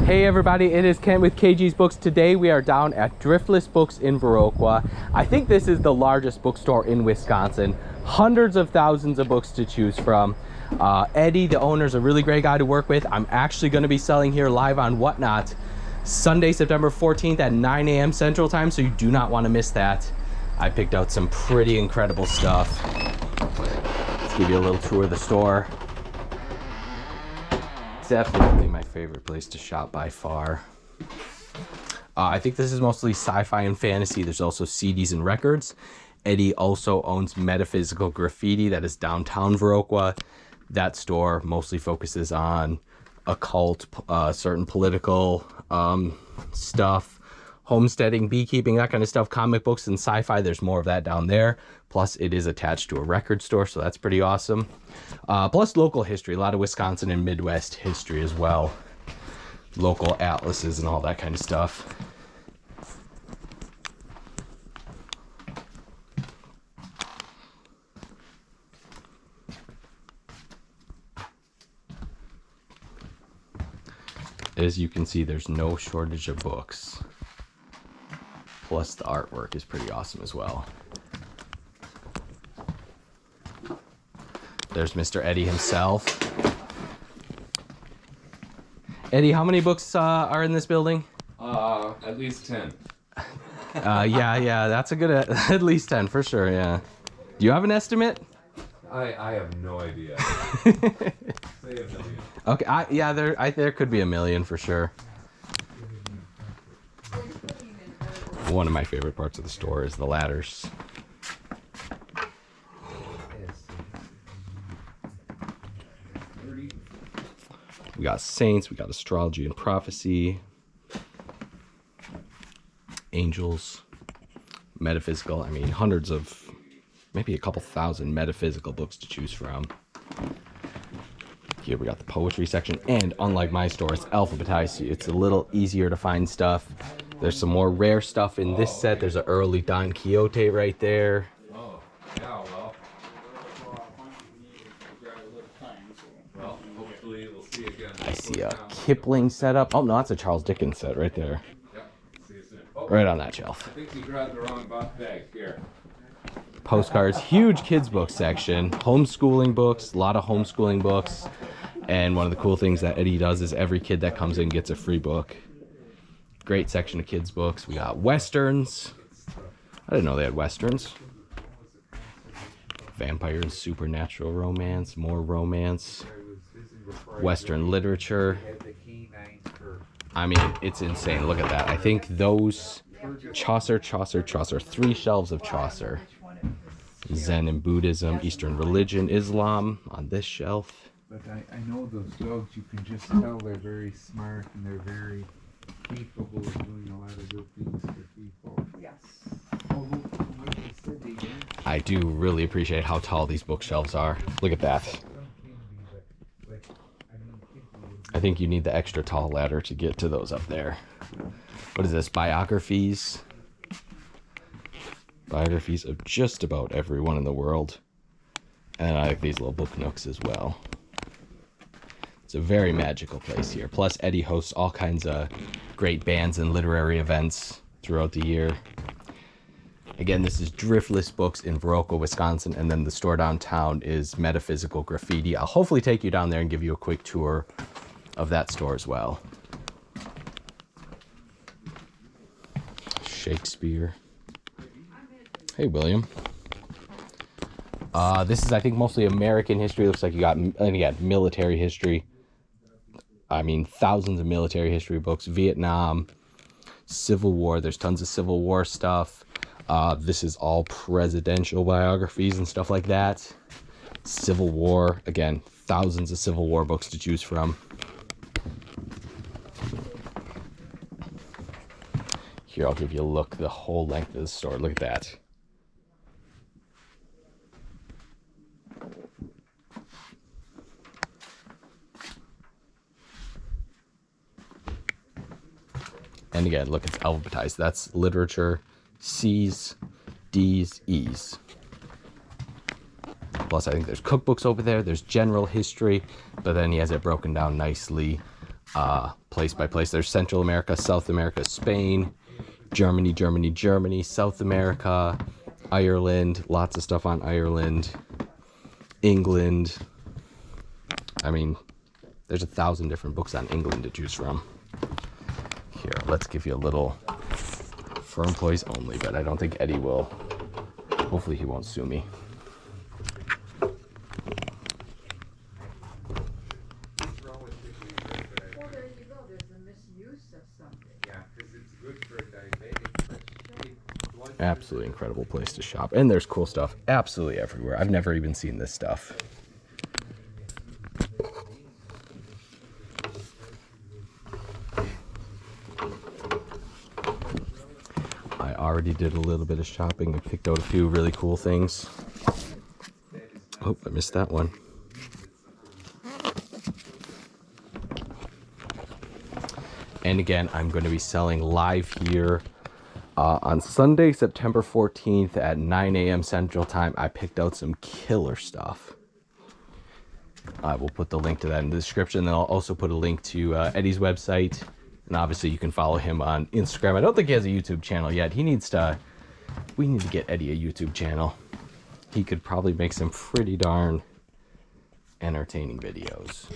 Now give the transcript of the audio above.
Hey everybody, it is Kent with KG's Books. Today we are down at Driftless Books in Viroqua. I think this is the largest bookstore in Wisconsin. Hundreds of thousands of books to choose from. Eddie, the owner, is a really great guy to work with. I'm actually going to be selling here live on Whatnot Sunday, September 14th at 9 a.m. Central Time, so you do not want to miss that. I picked out some pretty incredible stuff. Let's give you a little tour of the store. Definitely my favorite place to shop by far. I think this is mostly sci-fi and fantasy. There's also CDs and records. Eddie also owns Metaphysical Graffiti that is downtown Viroqua. That store mostly focuses on occult, certain political stuff, homesteading, beekeeping, that kind of stuff, comic books and sci-fi. There's more of that down there. Plus it is attached to a record store, so that's pretty awesome. Plus local history, a lot of Wisconsin and Midwest history as well. Local atlases and all that kind of stuff. As you can see, there's no shortage of books. Plus the artwork is pretty awesome as well. There's Mr. Eddie himself. Eddie, how many books are in this building? At least 10. Yeah, that's a good, at least 10 for sure, yeah. Do you have an estimate? I have no idea. Say a million. Okay, yeah, there could be a million for sure. One of my favorite parts of the store is the ladders. We got saints, we got astrology and prophecy, angels, metaphysical. I mean, hundreds of, maybe a couple thousand metaphysical books to choose from. Here we got the poetry section, and unlike my store, it's alphabetized. It's a little easier to find stuff. There's some more rare stuff in this set. There's an early Don Quixote right there. Oh, yeah, well, hopefully we'll see again. I see a Kipling setup. Oh no, that's a Charles Dickens set right there. Yep, see you soon. Oh, right on that shelf. I think you grabbed the wrong bag here. Postcards, huge kids book section, homeschooling books, a lot of homeschooling books. And one of the cool things that Eddie does is every kid that comes in gets a free book. Great section of kids books. We got westerns. I didn't know they had westerns. Vampire and supernatural romance, more romance. Western literature. I mean, it's insane. Look at that. I think those Chaucer, 3 shelves of Chaucer. Zen and Buddhism, Eastern religion, Islam on this shelf. But I know those dogs, you can just tell they're very smart and they're very capable of doing a lot of good things for people. Yes. Oh, look what they said they did. I do really appreciate how tall these bookshelves are. Look at that. I think you need the extra tall ladder to get to those up there. What is this? Biographies? Biographies of just about everyone in the world. And I like these little book nooks as well. It's a very magical place here. Plus, Eddie hosts all kinds of great bands and literary events throughout the year. Again, this is Driftless Books in Viroqua, Wisconsin, and then the store downtown is Metaphysical Graffiti. I'll hopefully take you down there and give you a quick tour of that store as well. Shakespeare. Hey, William. This is, I think, mostly American history. Looks like you got military history. I mean, thousands of military history books. Vietnam, Civil War. There's tons of Civil War stuff. This is all presidential biographies and stuff like that. Civil War. Again, thousands of Civil War books to choose from. Here, I'll give you a look the whole length of the store. Look at that. And again, look, it's alphabetized. That's literature, C's, D's, E's. Plus, I think there's cookbooks over there. There's general history, but then he has it broken down nicely. Plus, place by place. There's Central America, South America, Spain, Germany, South America, Ireland, lots of stuff on Ireland, England. I mean, there's 1,000 different books on England to choose from. Here, let's give you a little for employees only, but I don't think Eddie will. Hopefully he won't sue me. Well, there you go. There's a misuse of something. Yeah, because it's good for diabetic, but Absolutely incredible place to shop. And there's cool stuff absolutely everywhere. I've never even seen this stuff. I already did a little bit of shopping and picked out a few really cool things. Oh, I missed that one. And again, I'm going to be selling live here on Sunday, September 14th at 9 a.m. Central Time. I picked out some killer stuff. I will put the link to that in the description. Then I'll also put a link to Eddie's website. And obviously you can follow him on Instagram. I don't think he has a YouTube channel yet. We need to get Eddie a YouTube channel. He could probably make some pretty darn entertaining videos.